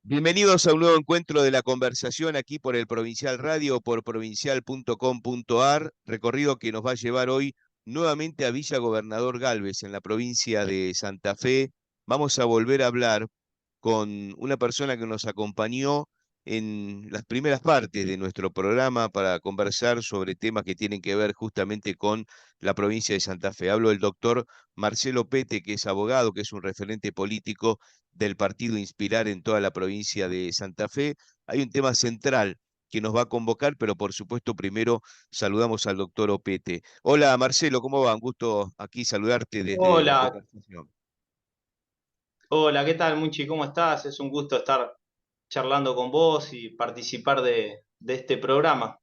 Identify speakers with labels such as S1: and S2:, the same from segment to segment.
S1: Bienvenidos a un nuevo encuentro de la conversación aquí por el Provincial Radio, por provincial.com.ar, recorrido que nos va a llevar hoy nuevamente a Villa Gobernador Galvez, en la provincia de Santa Fe. Vamos a volver a hablar con una persona que nos acompañó en las primeras partes de nuestro programa para conversar sobre temas que tienen que ver justamente con la provincia de Santa Fe. Hablo del doctor Marcelo Pete, que es abogado, que es un referente político del partido Inspirar en toda la provincia de Santa Fe. Hay un tema central que nos va a convocar, pero por supuesto primero saludamos al doctor Opete. Hola Marcelo, ¿cómo va? Un gusto aquí saludarte desde la
S2: Hola,
S1: conversación.
S2: hola, ¿qué tal, Munchi? ¿Cómo estás? Es un gusto estar charlando con vos y participar de este programa.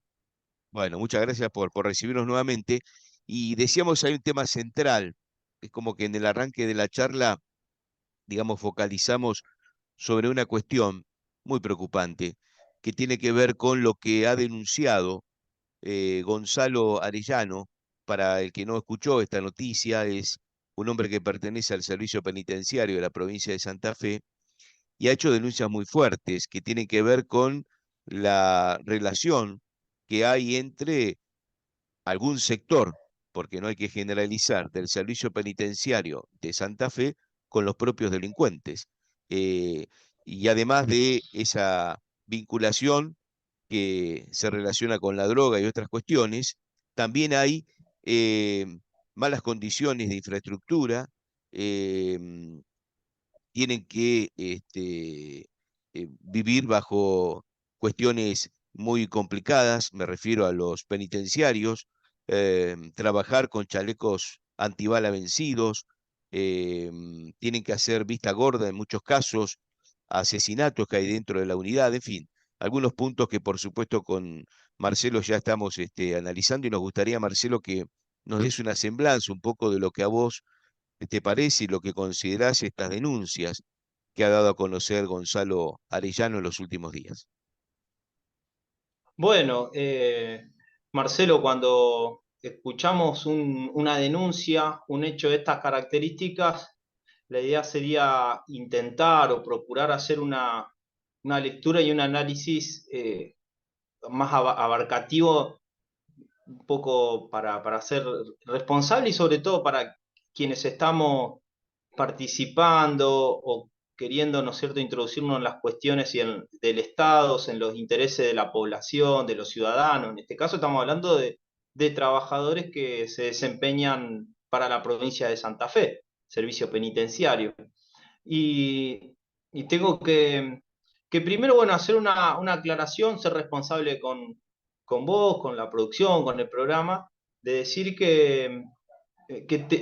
S1: Bueno, muchas gracias por recibirnos nuevamente. Y decíamos, hay un tema central, es como que en el arranque de la charla, digamos, focalizamos sobre una cuestión muy preocupante que tiene que ver con lo que ha denunciado Gonzalo Arellano. Para el que no escuchó esta noticia, es un hombre que pertenece al servicio penitenciario de la provincia de Santa Fe y ha hecho denuncias muy fuertes que tienen que ver con la relación que hay entre algún sector, porque no hay que generalizar, del servicio penitenciario de Santa Fe con los propios delincuentes. Eh, y además de esa vinculación que se relaciona con la droga y otras cuestiones, también hay eh, malas condiciones de infraestructura, eh, tienen que vivir bajo cuestiones muy complicadas, me refiero a los penitenciarios, trabajar con chalecos antibala vencidos, tienen que hacer vista gorda en muchos casos, asesinatos que hay dentro de la unidad, en fin, algunos puntos que por supuesto con Marcelo ya estamos analizando y nos gustaría, Marcelo, que nos des una semblanza un poco de lo que a vos te parece y lo que considerás estas denuncias que ha dado a conocer Gonzalo Arellano en los últimos días.
S2: Bueno, Marcelo, cuando escuchamos una denuncia, un hecho de estas características, la idea sería intentar o procurar hacer una lectura y un análisis más abarcativo, un poco para ser responsable y sobre todo para quienes estamos participando o queriendo, ¿no es cierto?, introducirnos en las cuestiones del Estado, en los intereses de la población, de los ciudadanos. En este caso estamos hablando de trabajadores que se desempeñan para la provincia de Santa Fe, servicio penitenciario. Y, y tengo que primero, bueno, hacer una aclaración, ser responsable con vos, con la producción, con el programa, de decir que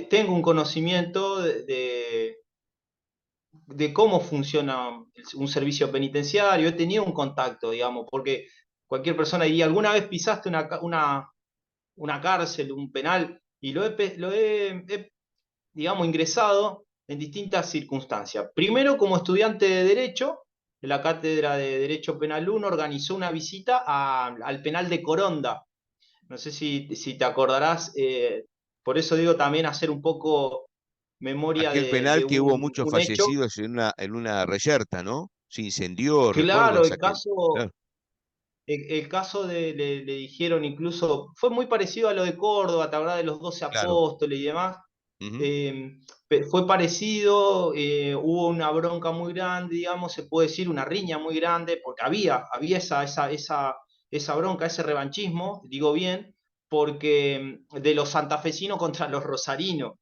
S2: tengo un conocimiento de cómo funciona un servicio penitenciario. He tenido un contacto, digamos, porque cualquier persona diría, ¿alguna vez pisaste una cárcel, un penal? Y digamos, ingresado en distintas circunstancias. Primero, como estudiante de Derecho, la Cátedra de Derecho Penal 1 organizó una visita al penal de Coronda. No sé si te acordarás, por eso digo también hacer un poco memoria
S1: Aquel
S2: de
S1: penal que hubo muchos
S2: un hecho.
S1: fallecidos en una reyerta, ¿no? Se incendió, recuerdo
S2: Claro,
S1: esa que... Claro,
S2: el caso le dijeron incluso, fue muy parecido a lo de Córdoba, te acuerdas de los 12
S1: claro.
S2: apóstoles y demás.
S1: Ujú.
S2: Eh, Fue parecido, hubo una bronca muy grande, digamos, se puede decir una riña muy grande, porque había esa bronca, ese revanchismo, digo bien, porque de los santafesinos contra los rosarinos.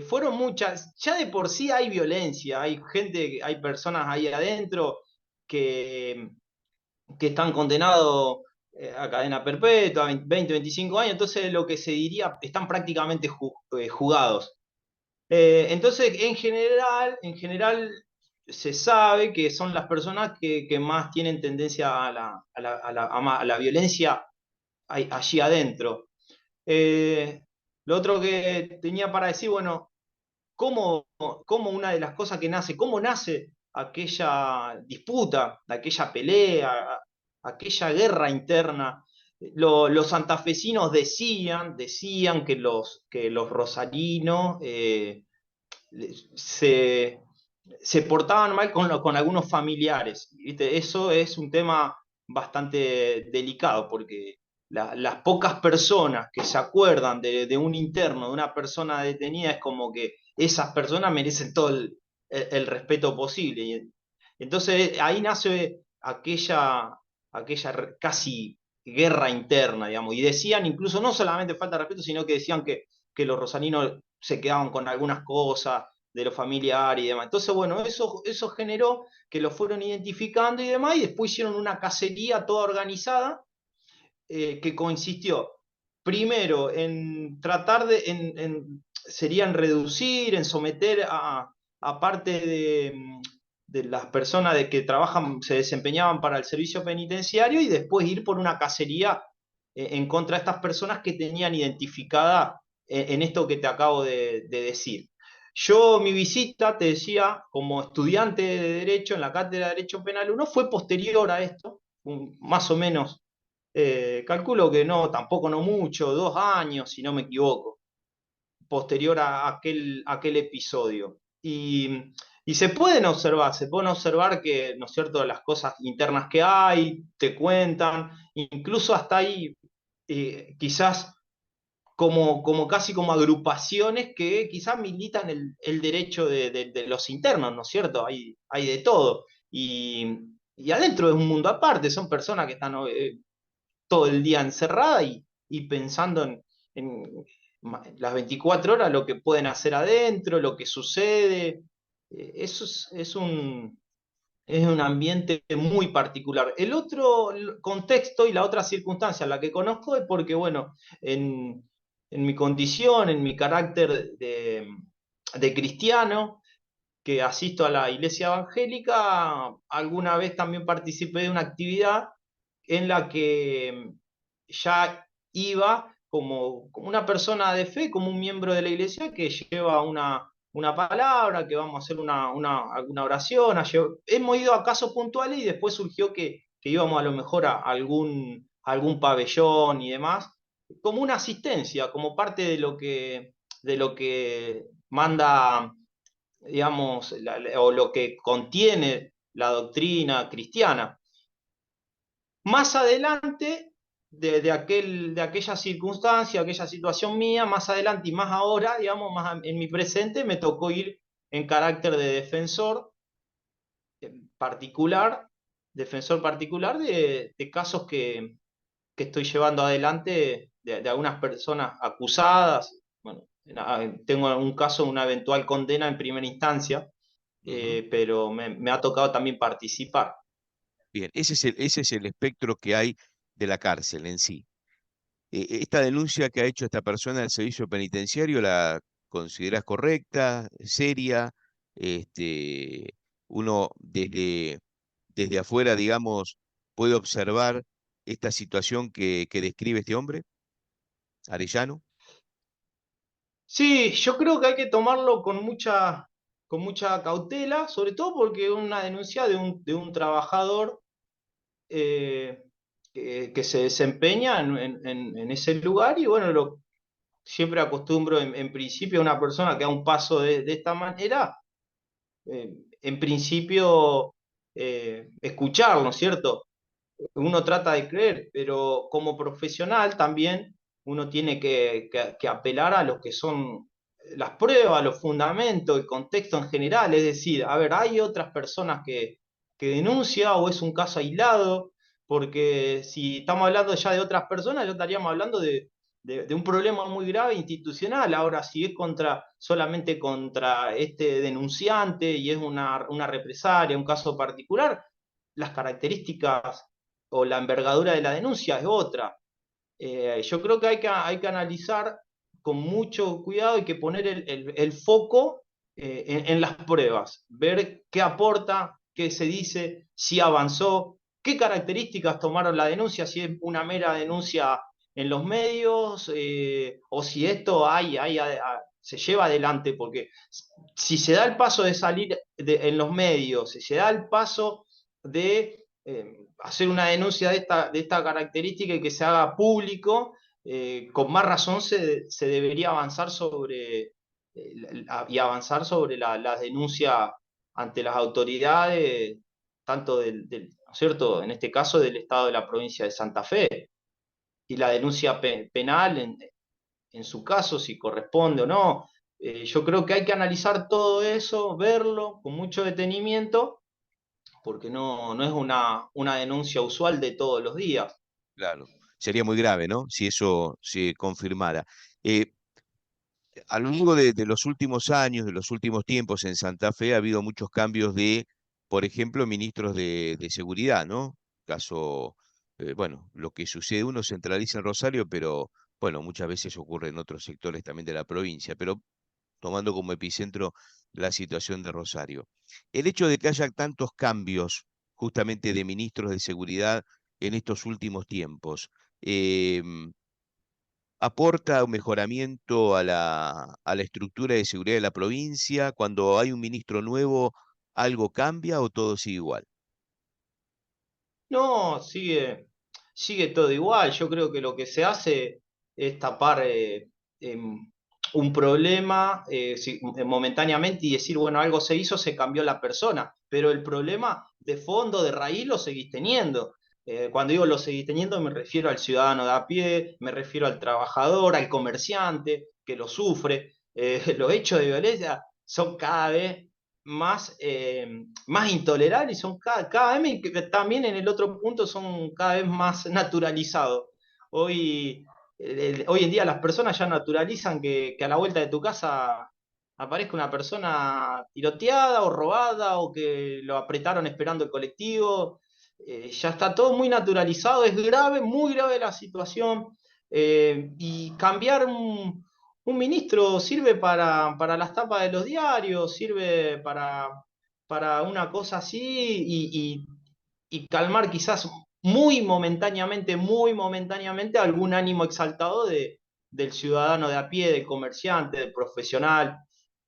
S2: Fueron muchas, ya de por sí hay violencia, hay gente, hay personas ahí adentro que, que están condenados a cadena perpetua, 20, 25 años, entonces lo que se diría, están prácticamente jugados. Entonces, en general se sabe que son las personas que más tienen tendencia a la violencia allí adentro. Eh, lo otro que tenía para decir, bueno, cómo una de las cosas que nace, cómo nace aquella disputa, aquella pelea, aquella guerra interna. Los santafesinos decían que los rosarinos se, se portaban mal con algunos familiares, ¿viste? Eso es un tema bastante delicado, porque las pocas personas que se acuerdan de un interno, de una persona detenida, es como que esas personas merecen todo el respeto posible. Y entonces ahí nace aquella casi guerra interna, digamos, y decían incluso no solamente falta de respeto, sino que decían que los rosarinos se quedaban con algunas cosas de lo familiar y demás. Entonces, bueno, eso generó que lo fueron identificando y demás, y después hicieron una cacería toda organizada que consistió primero en tratar serían reducir, en someter a parte de las personas de que trabajan, se desempeñaban para el servicio penitenciario y después ir por una cacería en contra de estas personas que tenían identificada en esto que te acabo de decir. Yo, mi visita, te decía, como estudiante de Derecho en la Cátedra de Derecho Penal 1, fue posterior a esto, más o menos, calculo que no, tampoco no mucho, 2 años, si no me equivoco, posterior a aquel episodio. Y se pueden observar que, ¿no es cierto?, las cosas internas que hay, te cuentan, incluso hasta ahí, quizás como casi como agrupaciones que quizás militan el derecho de los internos, ¿no es cierto? Hay de todo. Y adentro es un mundo aparte, son personas que están todo el día encerradas y pensando en las 24 horas lo que pueden hacer adentro, lo que sucede. Eso es un ambiente muy particular. El otro contexto y la otra circunstancia, la que conozco, es porque, bueno, en mi condición, en mi carácter de cristiano, que asisto a la iglesia evangélica, alguna vez también participé de una actividad en la que ya iba como una persona de fe, como un miembro de la iglesia que lleva una palabra, que vamos a hacer alguna oración. Hemos ido a casos puntuales y después surgió que íbamos a lo mejor a algún pabellón y demás, como una asistencia, como parte de lo que manda, digamos, o lo que contiene la doctrina cristiana. Más adelante de aquella circunstancia, aquella situación mía, más adelante y más ahora, digamos, en mi presente, me tocó ir en carácter de particular, defensor particular de casos que estoy llevando adelante de algunas personas acusadas. Bueno, tengo un caso, una eventual condena en primera instancia,
S1: Ujú.
S2: pero me ha tocado también participar.
S1: Bien, ese es el espectro que hay de la cárcel en sí. ¿Esta denuncia que ha hecho esta persona del servicio penitenciario la consideras correcta, seria? Este, uno desde afuera, digamos, puede observar esta situación que describe este hombre, Arellano.
S2: Sí, yo creo que hay que tomarlo con mucha cautela, sobre todo porque es una denuncia de un trabajador eh, que se desempeña en ese lugar y bueno, siempre acostumbro en principio a una persona que da un paso de esta manera, en principio escuchar, ¿no es cierto? Uno trata de creer, pero como profesional también uno tiene que apelar a lo que son las pruebas, los fundamentos, el contexto en general. Es decir, a ver, ¿hay otras personas que denuncian o es un caso aislado? Porque si estamos hablando ya de otras personas, ya estaríamos hablando de un problema muy grave institucional. Ahora, si es solamente contra este denunciante y es una represalia, un caso particular, las características o la envergadura de la denuncia es otra. Yo creo que hay que analizar con mucho cuidado, y que poner el foco en las pruebas, ver qué aporta, qué se dice, si avanzó, qué características tomaron la denuncia, si es una mera denuncia en los medios, o si esto se lleva adelante, porque si se da el paso de salir en los medios, si se da el paso de hacer una denuncia de esta característica y que se haga público, con más razón se debería avanzar y avanzar sobre la denuncia ante las autoridades, tanto ¿no es cierto?, en este caso del Estado de la provincia de Santa Fe, y la denuncia penal en su caso, si corresponde o no. Yo creo que hay que analizar todo eso, verlo con mucho detenimiento, porque no es una denuncia usual de todos los días.
S1: Claro. Sería muy grave, ¿no? Si eso se confirmara. Eh, a lo largo de los últimos años, de los últimos tiempos en Santa Fe, ha habido muchos cambios de, por ejemplo, ministros de seguridad, ¿no? Caso, bueno, lo que sucede, uno centraliza en Rosario, pero bueno, muchas veces ocurre en otros sectores también de la provincia, pero tomando como epicentro la situación de Rosario. El hecho de que haya tantos cambios justamente de ministros de seguridad en estos últimos tiempos, em, ¿aporta un mejoramiento a la estructura de seguridad de la provincia? Cuando hay un ministro nuevo, ¿algo cambia o todo sigue igual?
S2: No, sigue todo igual. Yo creo que lo que se hace es tapar un problema momentáneamente y decir, bueno, algo se hizo, se cambió la persona, pero el problema de fondo, de raíz, lo seguís teniendo. Cuando digo lo seguís teniendo, me refiero al ciudadano de a pie, me refiero al trabajador, al comerciante que lo sufre. Los hechos de violencia son cada vez más intolerables y son cada vez también en el otro punto son cada vez más naturalizados. Hoy, hoy en día las personas ya naturalizan que a la vuelta de tu casa aparezca una persona tiroteada o robada o que lo apretaron esperando el colectivo. Ya está todo muy naturalizado, es grave, muy grave la situación. Y cambiar un ministro sirve para las tapas de los diarios, sirve para una cosa así y calmar quizás muy momentáneamente algún ánimo exaltado del ciudadano de a pie, del comerciante, del profesional,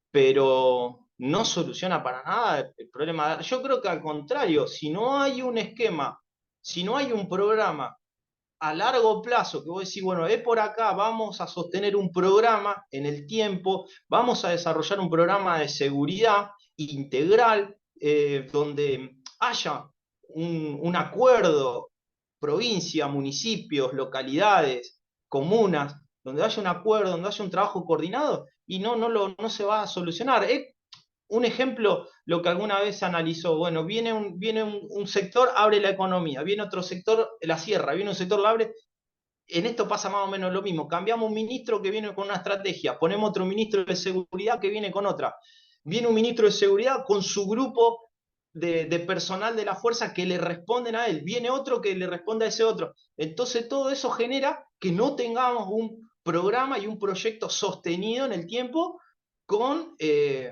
S2: pero no soluciona para nada el problema. Yo creo que al contrario, si no hay un esquema, si no hay un programa a largo plazo, que vos decís, bueno, es por acá, vamos a sostener un programa en el tiempo, vamos a desarrollar un programa de seguridad integral, donde haya un acuerdo, provincia, municipios, localidades, comunas, donde haya un acuerdo, donde haya un trabajo coordinado, y no se va a solucionar. Un ejemplo, lo que alguna vez se analizó, bueno, viene un sector, abre la economía, viene otro sector, la cierra, viene un sector, la abre. En esto pasa más o menos lo mismo. Cambiamos un ministro que viene con una estrategia, ponemos otro ministro de seguridad que viene con otra. Viene un ministro de seguridad con su grupo de personal de la fuerza que le responden a él. Viene otro que le responde a ese otro. Entonces todo eso genera que no tengamos un programa y un proyecto sostenido en el tiempo con,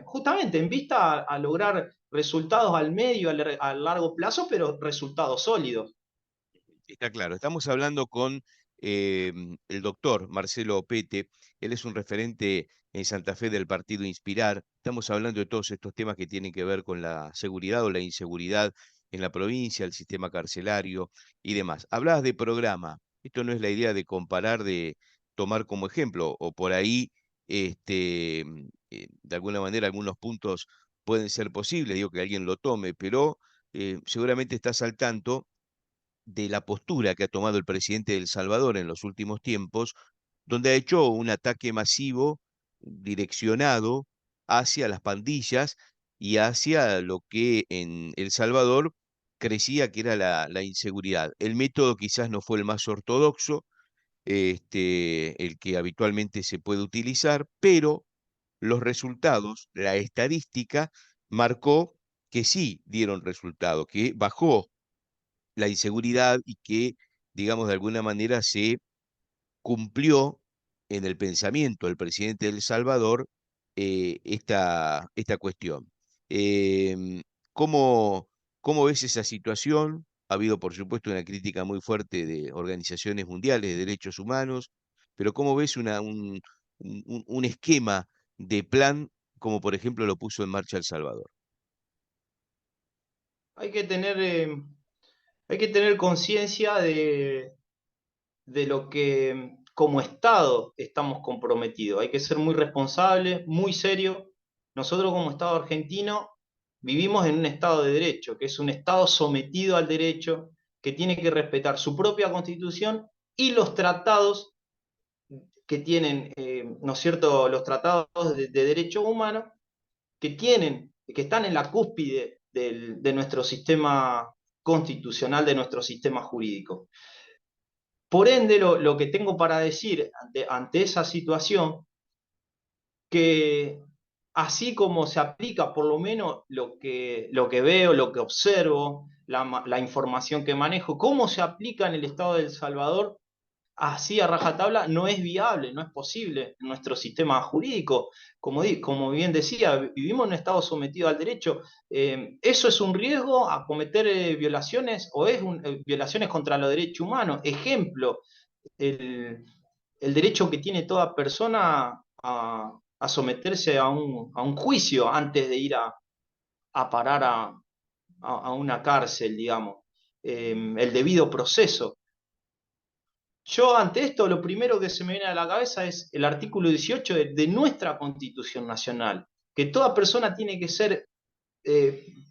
S2: justamente en vista a lograr resultados al medio, a largo plazo, pero resultados sólidos.
S1: Está claro, estamos hablando con el doctor Marcelo Pete, él es un referente en Santa Fe del partido Inspirar, estamos hablando de todos estos temas que tienen que ver con la seguridad o la inseguridad en la provincia, el sistema carcelario y demás. Hablabas de programa, esto no es la idea de comparar, de tomar como ejemplo, o por ahí, de alguna manera, algunos puntos pueden ser posibles, digo que alguien lo tome, pero seguramente estás al tanto de la postura que ha tomado el presidente de El Salvador en los últimos tiempos, donde ha hecho un ataque masivo direccionado hacia las pandillas y hacia lo que en El Salvador crecía que era la inseguridad. El método quizás no fue el más ortodoxo, el que habitualmente se puede utilizar, pero los resultados, la estadística, marcó que sí dieron resultado, que bajó la inseguridad y que, digamos, de alguna manera se cumplió en el pensamiento del presidente de El Salvador esta cuestión. Em, ¿cómo, cómo ves esa situación? Ha habido, por supuesto, una crítica muy fuerte de organizaciones mundiales de derechos humanos, pero ¿cómo ves un esquema de plan como, por ejemplo, lo puso en marcha El Salvador?
S2: Hay que tener, hay que tener conciencia de lo que como Estado estamos comprometidos. Hay que ser muy responsable, muy serio. Nosotros como Estado argentino vivimos en un Estado de Derecho, que es un Estado sometido al derecho, que tiene que respetar su propia Constitución y los tratados que tienen, ¿no es cierto?, los tratados de derechos humanos que están en la cúspide de nuestro sistema constitucional, de nuestro sistema jurídico. Por ende, lo que tengo para decir ante esa situación, que así como se aplica por lo menos lo que veo, lo que observo, la información que manejo, cómo se aplica en el Estado de El Salvador, así a rajatabla no es viable, no es posible en nuestro sistema jurídico. Como bien decía, vivimos en un Estado sometido al derecho. ¿Eso es un riesgo a cometer violaciones o es violaciones contra los derechos humanos? Ejemplo, el, el derecho que tiene toda persona a someterse a un juicio antes de ir a parar a una cárcel, digamos. El debido proceso. Yo ante esto lo primero que se me viene a la cabeza es el artículo 18 de nuestra Constitución Nacional, que toda persona tiene que ser,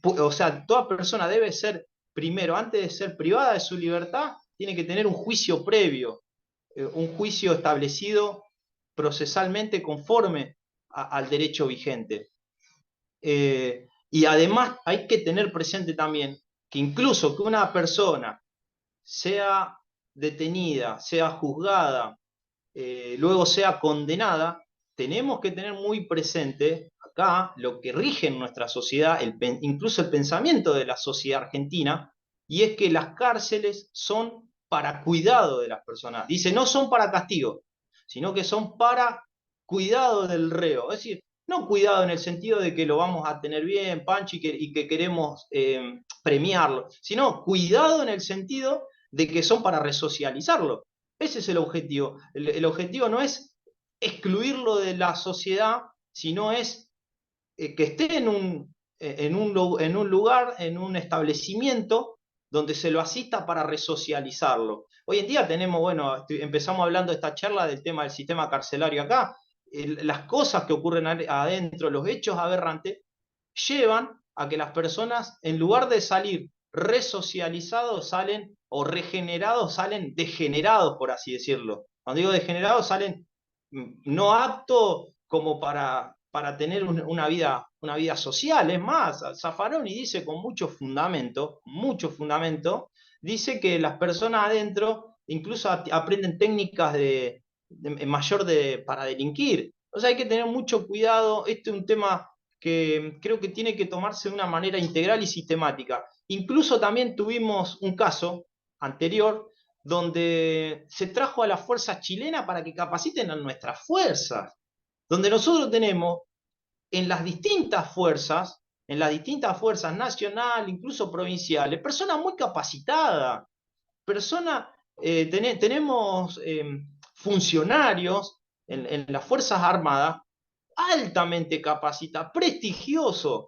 S2: o sea, toda persona debe ser primero, antes de ser privada de su libertad, tiene que tener un juicio previo, un juicio establecido procesalmente conforme al derecho vigente. Y además hay que tener presente también que incluso que una persona sea detenida, sea juzgada, luego sea condenada, tenemos que tener muy presente acá lo que rige en nuestra sociedad, incluso el pensamiento de la sociedad argentina, y es que las cárceles son para cuidado de las personas. Dice, no son para castigo, sino que son para cuidado del reo. Es decir, no cuidado en el sentido de que lo vamos a tener bien, Pancho, y que queremos premiarlo, sino cuidado en el sentido de que son para resocializarlo. Ese es el objetivo. El objetivo no es excluirlo de la sociedad, sino es que esté en un lugar, en un establecimiento donde se lo asista para resocializarlo. Hoy en día tenemos, bueno, empezamos hablando de esta charla del tema del sistema carcelario acá, las cosas que ocurren adentro, los hechos aberrantes, llevan a que las personas, en lugar de salir resocializados, salen o regenerados, salen degenerados, por así decirlo. Cuando digo degenerados, salen no aptos como para tener una vida social. Es más, Zaffaroni dice con mucho fundamento, dice que las personas adentro incluso aprenden técnicas para delinquir. O sea, hay que tener mucho cuidado. Este es un tema que creo que tiene que tomarse de una manera integral y sistemática. Incluso también tuvimos un caso anterior donde se trajo a las fuerzas chilenas para que capaciten a nuestras fuerzas, donde nosotros tenemos en las distintas fuerzas nacionales, incluso provinciales, personas muy capacitadas, personas, tenemos funcionarios en las Fuerzas Armadas altamente capacitados, prestigiosos,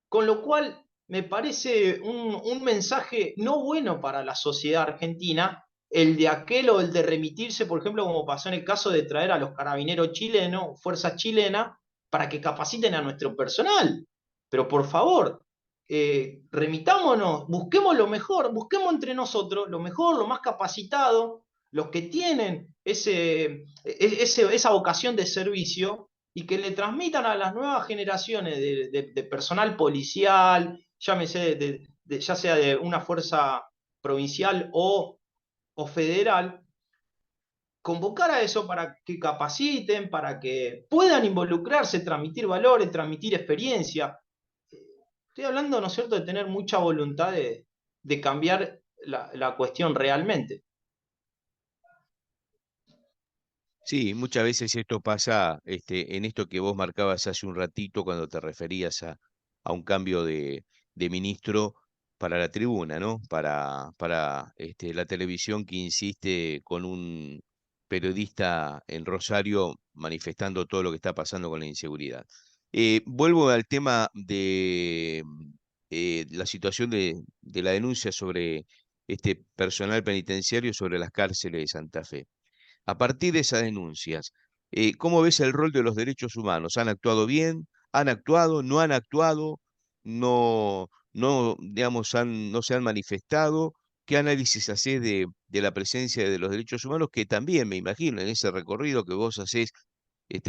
S2: con lo cual me parece un mensaje no bueno para la sociedad argentina, el de aquel o el de remitirse, por ejemplo, como pasó en el caso de traer a los carabineros chilenos, fuerzas chilenas, para que capaciten a nuestro personal. Pero por favor, remitámonos, busquemos lo mejor, busquemos entre nosotros lo mejor, lo más capacitado, los que tienen esa vocación de servicio y que le transmitan a las nuevas generaciones de personal policial, llámese ya sea de una fuerza provincial o federal, convocar a eso para que capaciten, para que puedan involucrarse, transmitir valores, transmitir experiencia. Estoy hablando, ¿no es cierto?, de tener mucha voluntad de cambiar la cuestión realmente.
S1: Sí, muchas veces esto pasa en esto que vos marcabas hace un ratito cuando te referías a un cambio de ministro para la tribuna, ¿no? Para la televisión que insiste con un periodista en Rosario manifestando todo lo que está pasando con la inseguridad. Vuelvo al tema de la situación de la denuncia sobre este personal penitenciario sobre las cárceles de Santa Fe. A partir de esas denuncias, ¿cómo ves el rol de los derechos humanos? ¿Han actuado bien? ¿Han actuado? ¿No han actuado? digamos, no se han manifestado? ¿Qué análisis hacés de la presencia de los derechos humanos, que también me imagino en ese recorrido que vos hacés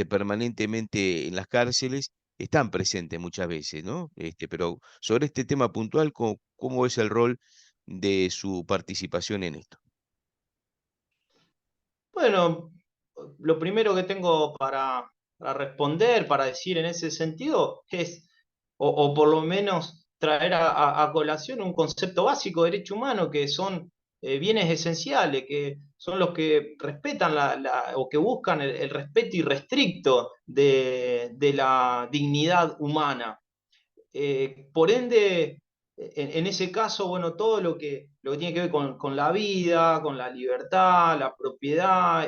S1: permanentemente en las cárceles, están presentes muchas veces, ¿no? Pero sobre este tema puntual, ¿cómo es el rol de su participación en esto?
S2: Bueno, lo primero que tengo para responder, para decir en ese sentido, es, o por lo menos traer a colación un concepto básico de derecho humano, que son bienes esenciales, que son los que respetan o que buscan el respeto irrestricto de la dignidad humana. Por ende, en ese caso, bueno, todo lo que tiene que ver con la vida, con la libertad, la propiedad,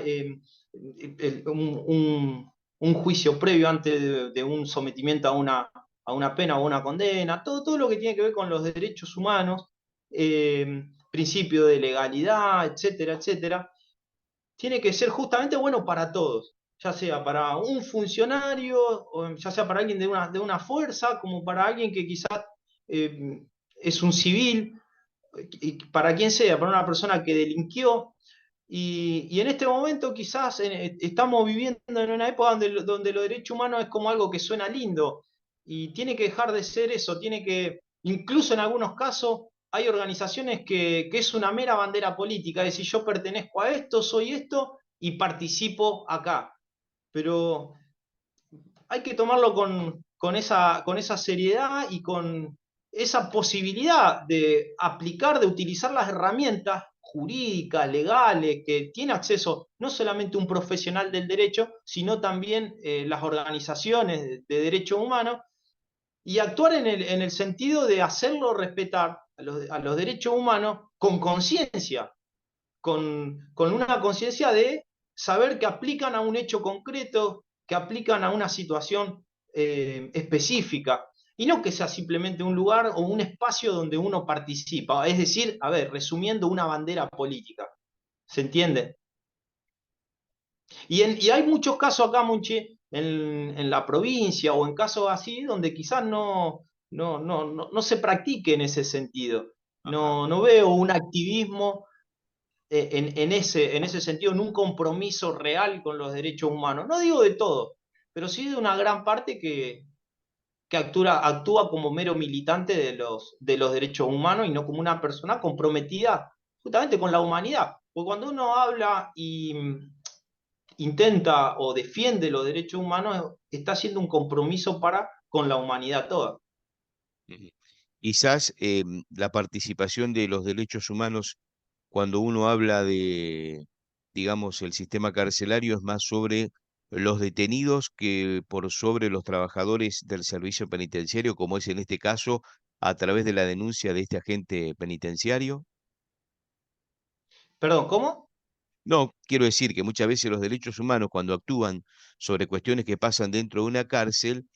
S2: un juicio previo antes de un sometimiento a una pena o una condena, todo lo que tiene que ver con los derechos humanos, principio de legalidad, etcétera, etcétera, tiene que ser justamente bueno para todos, ya sea para un funcionario, o ya sea para alguien de una fuerza, como para alguien que quizás eh, es un civil, y para quien sea, para una persona que delinquió. Y en este momento quizás estamos viviendo en una época donde los derechos humanos es como algo que suena lindo y tiene que dejar de ser eso, incluso en algunos casos hay organizaciones que es una mera bandera política, es decir, yo pertenezco a esto, soy esto y participo acá. Pero hay que tomarlo con esa seriedad y con esa posibilidad de aplicar, de utilizar las herramientas jurídicas, legales, que tiene acceso no solamente un profesional del derecho, sino también las organizaciones de derechos humanos, y actuar en el sentido de hacerlo respetar a los derechos humanos con conciencia, con una conciencia de saber que aplican a un hecho concreto, que aplican a una situación específica, y no que sea simplemente un lugar o un espacio donde uno participa. Es decir, a ver, resumiendo, una bandera política. ¿Se entiende? Y hay muchos casos acá, Monchi, en la provincia o en casos así, donde quizás no se practique en ese sentido.
S1: Ajá.
S2: No veo un activismo en ese sentido, en un compromiso real con los derechos humanos. No digo de todo, pero sí de una gran parte que actúa como mero militante de los derechos humanos y no como una persona comprometida justamente con la humanidad. Porque cuando uno habla y intenta o defiende los derechos humanos, está haciendo un compromiso con la humanidad toda.
S1: Ujú. Quizás la participación de los derechos humanos, cuando uno habla de, digamos, el sistema carcelario, es más sobre los detenidos que por sobre los trabajadores del servicio penitenciario, como es en este caso, a través de la denuncia de este agente penitenciario.
S2: Perdón, ¿cómo?
S1: No, quiero decir que muchas veces los derechos humanos, cuando actúan sobre cuestiones que pasan dentro de una cárcel,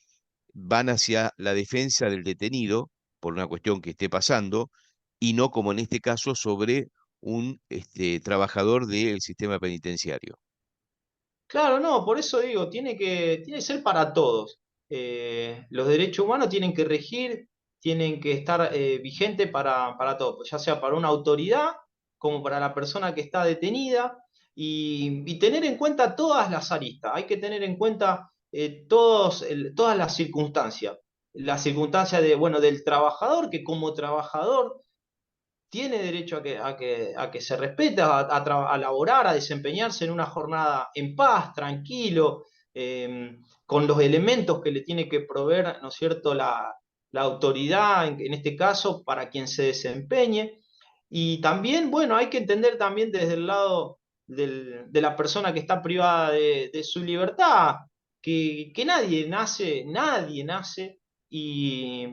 S1: van hacia la defensa del detenido por una cuestión que esté pasando, y no como en este caso sobre un trabajador del sistema penitenciario.
S2: Claro, no, por eso digo, tiene que ser para todos. Los derechos humanos tienen que regir, tienen que estar vigentes para todos, pues ya sea para una autoridad como para la persona que está detenida, y tener en cuenta todas las aristas. Hay que tener en cuenta todas las circunstancias. La circunstancia bueno, del trabajador, que como trabajador tiene derecho a que se respete, a laborar, a desempeñarse en una jornada en paz, tranquilo, con los elementos que le tiene que proveer, ¿no es cierto?, la autoridad, en este caso, para quien se desempeñe. Y también, bueno, hay que entender también desde el lado de la persona que está privada de su libertad, que nadie nace y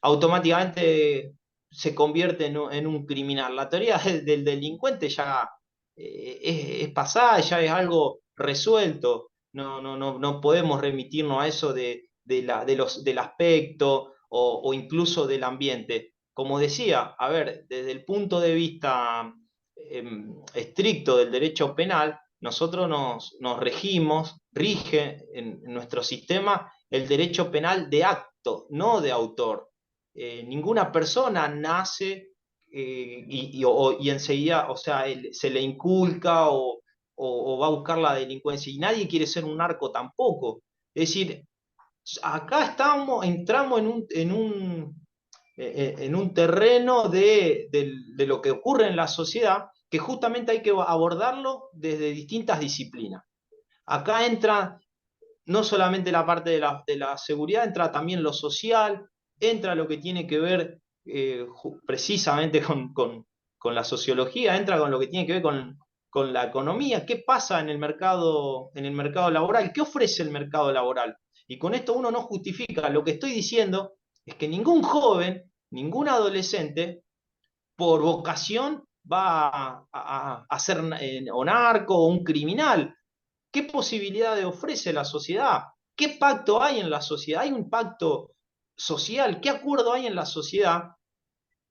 S2: automáticamente se convierte en un criminal. La teoría del delincuente ya es pasada, ya es algo resuelto. No podemos remitirnos a eso del aspecto o incluso del ambiente. Como decía, a ver, desde el punto de vista estricto del derecho penal, nosotros nos rige en nuestro sistema el derecho penal de acto, no de autor. ninguna persona nace y enseguida, o sea, se le inculca o va a buscar la delincuencia. Y nadie quiere ser un narco tampoco. Es decir, acá entramos en un terreno de lo que ocurre en la sociedad, que justamente hay que abordarlo desde distintas disciplinas. Acá entra no solamente la parte de la seguridad, entra también lo social, entra lo que tiene que ver precisamente con la sociología, entra con lo que tiene que ver con la economía, qué pasa en el mercado laboral, qué ofrece el mercado laboral. Y con esto uno no justifica, lo que estoy diciendo es que ningún joven, ningún adolescente, por vocación va a ser o narco o un criminal. ¿Qué posibilidades ofrece la sociedad? ¿Qué pacto hay en la sociedad? ¿Hay un pacto social? ¿Qué acuerdo hay en la sociedad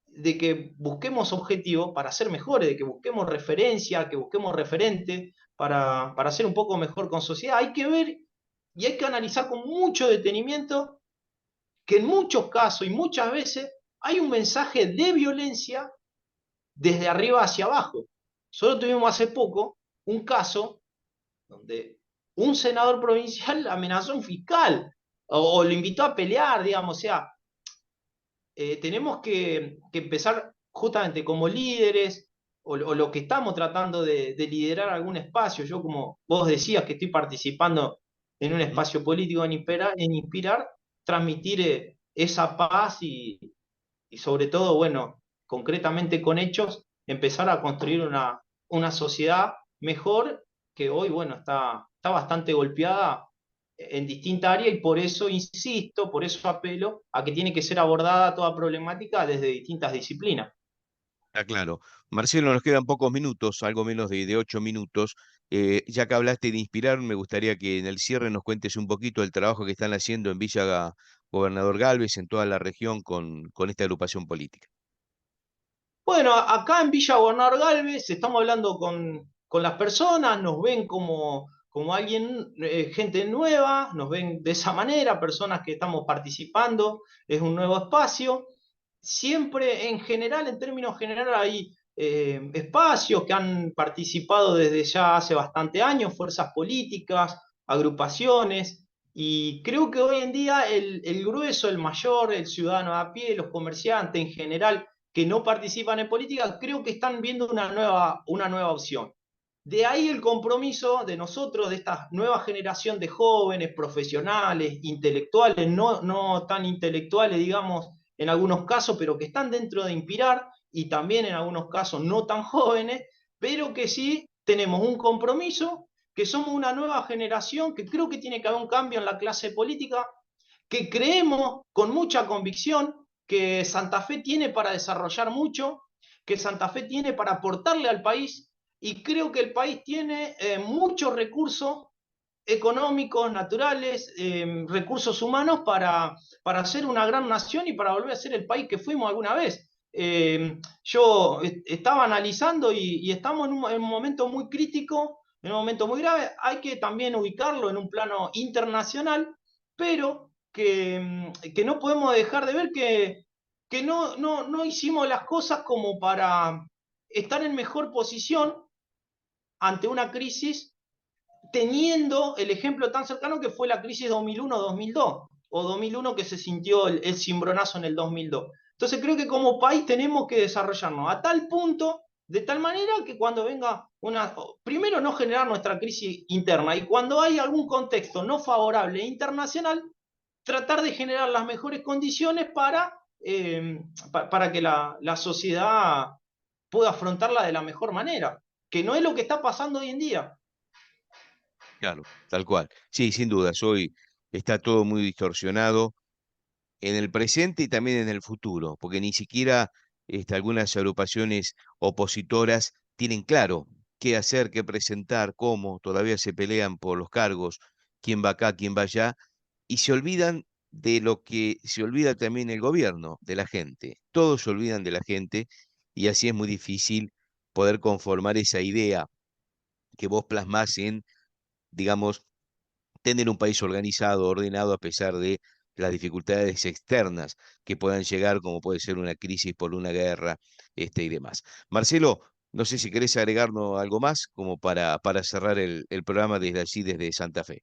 S2: de que busquemos objetivos para ser mejores, de que busquemos referencia, que busquemos referente para ser un poco mejor con sociedad? Hay que ver y hay que analizar con mucho detenimiento que en muchos casos y muchas veces hay un mensaje de violencia desde arriba hacia abajo. Solo tuvimos hace poco un caso donde un senador provincial amenazó a un fiscal o lo invitó a pelear, digamos, o sea, tenemos que empezar justamente como líderes o lo que estamos tratando de liderar algún espacio. Yo, como vos decías, que estoy participando en un
S1: Ujú.
S2: espacio político en Inspirar, transmitir esa paz y sobre todo, bueno, concretamente con hechos, empezar a construir una sociedad mejor que hoy, bueno, está bastante golpeada en distinta área y por eso insisto, por eso apelo a que tiene que ser abordada toda problemática desde distintas disciplinas.
S1: Está claro. Marcelo, nos quedan pocos minutos, algo menos de 8 minutos. Ya que hablaste de inspirar, me gustaría que en el cierre nos cuentes un poquito el trabajo que están haciendo en Villa Gobernador Galvez, en toda la región, con esta agrupación política.
S2: Bueno, acá en Villa Gobernador Galvez estamos hablando con las personas, nos ven como alguien, gente nueva, nos ven de esa manera, personas que estamos participando, es un nuevo espacio. Siempre en general, en términos generales, hay espacios que han participado desde ya hace bastante años, fuerzas políticas, agrupaciones, y creo que hoy en día el grueso, el mayor, el ciudadano a pie, los comerciantes en general, que no participan en política, creo que están viendo una nueva opción. De ahí el compromiso de nosotros, de esta nueva generación de jóvenes, profesionales, intelectuales, no tan intelectuales, digamos, en algunos casos, pero que están dentro de Inspirar y también en algunos casos no tan jóvenes, pero que sí tenemos un compromiso, que somos una nueva generación, que creo que tiene que haber un cambio en la clase política, que creemos con mucha convicción que Santa Fe tiene para desarrollar mucho, que Santa Fe tiene para aportarle al país y creo que el país tiene muchos recursos económicos, naturales, recursos humanos para ser una gran nación y para volver a ser el país que fuimos alguna vez. Yo estaba analizando y estamos en un momento muy crítico, en un momento muy grave. Hay que también ubicarlo en un plano internacional, pero que no podemos dejar de ver que no hicimos las cosas como para estar en mejor posición ante una crisis, teniendo el ejemplo tan cercano que fue la crisis 2001-2002, o 2001 que se sintió el cimbronazo en el 2002. Entonces creo que como país tenemos que desarrollarnos a tal punto, de tal manera que cuando venga una, primero no generar nuestra crisis interna y cuando hay algún contexto no favorable internacional, tratar de generar las mejores condiciones para que la sociedad pueda afrontarla de la mejor manera, que no es lo que está pasando hoy en día.
S1: Claro, tal cual. Sí, sin dudas, hoy está todo muy distorsionado en el presente y también en el futuro, porque ni siquiera algunas agrupaciones opositoras tienen claro qué hacer, qué presentar, cómo, todavía se pelean por los cargos, quién va acá, quién va allá, y se olvidan de lo que se olvida también el gobierno, de la gente. Todos se olvidan de la gente y así es muy difícil poder conformar esa idea que vos plasmás en, digamos, tener un país organizado, ordenado, a pesar de las dificultades externas que puedan llegar, como puede ser una crisis por una guerra, y demás. Marcelo, no sé si querés agregarnos algo más como para cerrar el programa desde allí, desde Santa Fe.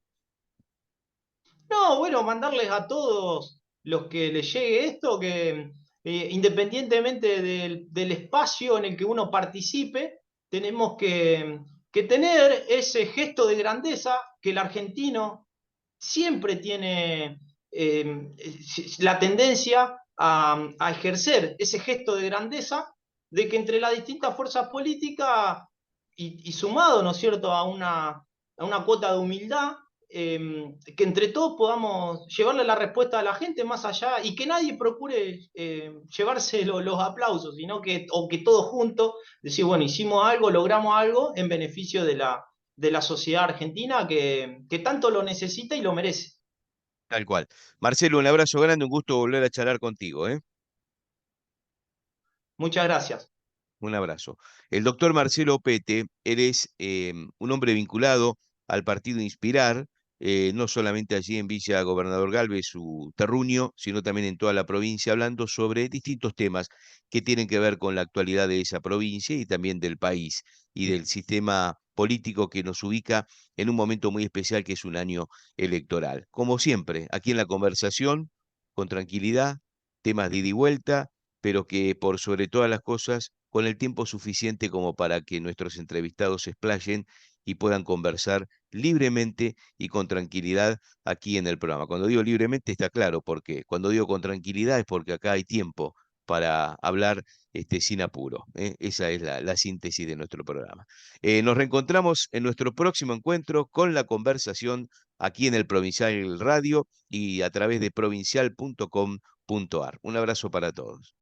S2: No, bueno, mandarles a todos los que les llegue esto que independientemente del espacio en el que uno participe, tenemos que tener ese gesto de grandeza que el argentino siempre tiene la tendencia a ejercer ese gesto de grandeza de que entre las distintas fuerzas políticas y sumado, ¿no es cierto?, a una cuota de humildad, que entre todos podamos llevarle la respuesta a la gente más allá y que nadie procure llevarse los aplausos, sino que, o que todos juntos decir, bueno, hicimos algo, logramos algo en beneficio de la sociedad argentina que tanto lo necesita y lo merece.
S1: Tal cual. Marcelo, un abrazo grande, un gusto volver a charlar contigo, ¿eh?
S2: Muchas gracias.
S1: Un abrazo. El doctor Marcelo Pete, él es un hombre vinculado al partido Inspirar, no solamente allí en Villa Gobernador Galvez, su terruño, sino también en toda la provincia, hablando sobre distintos temas que tienen que ver con la actualidad de esa provincia y también del país y del sistema político que nos ubica en un momento muy especial que es un año electoral. Como siempre, aquí en la conversación, con tranquilidad, temas de ida y vuelta, pero que por sobre todas las cosas, con el tiempo suficiente como para que nuestros entrevistados se explayen y puedan conversar libremente y con tranquilidad aquí en el programa. Cuando digo libremente está claro, porque cuando digo con tranquilidad es porque acá hay tiempo para hablar sin apuro. Esa es la síntesis de nuestro programa. Nos reencontramos en nuestro próximo encuentro con la conversación aquí en el Provincial Radio y a través de provincial.com.ar. Un abrazo para todos.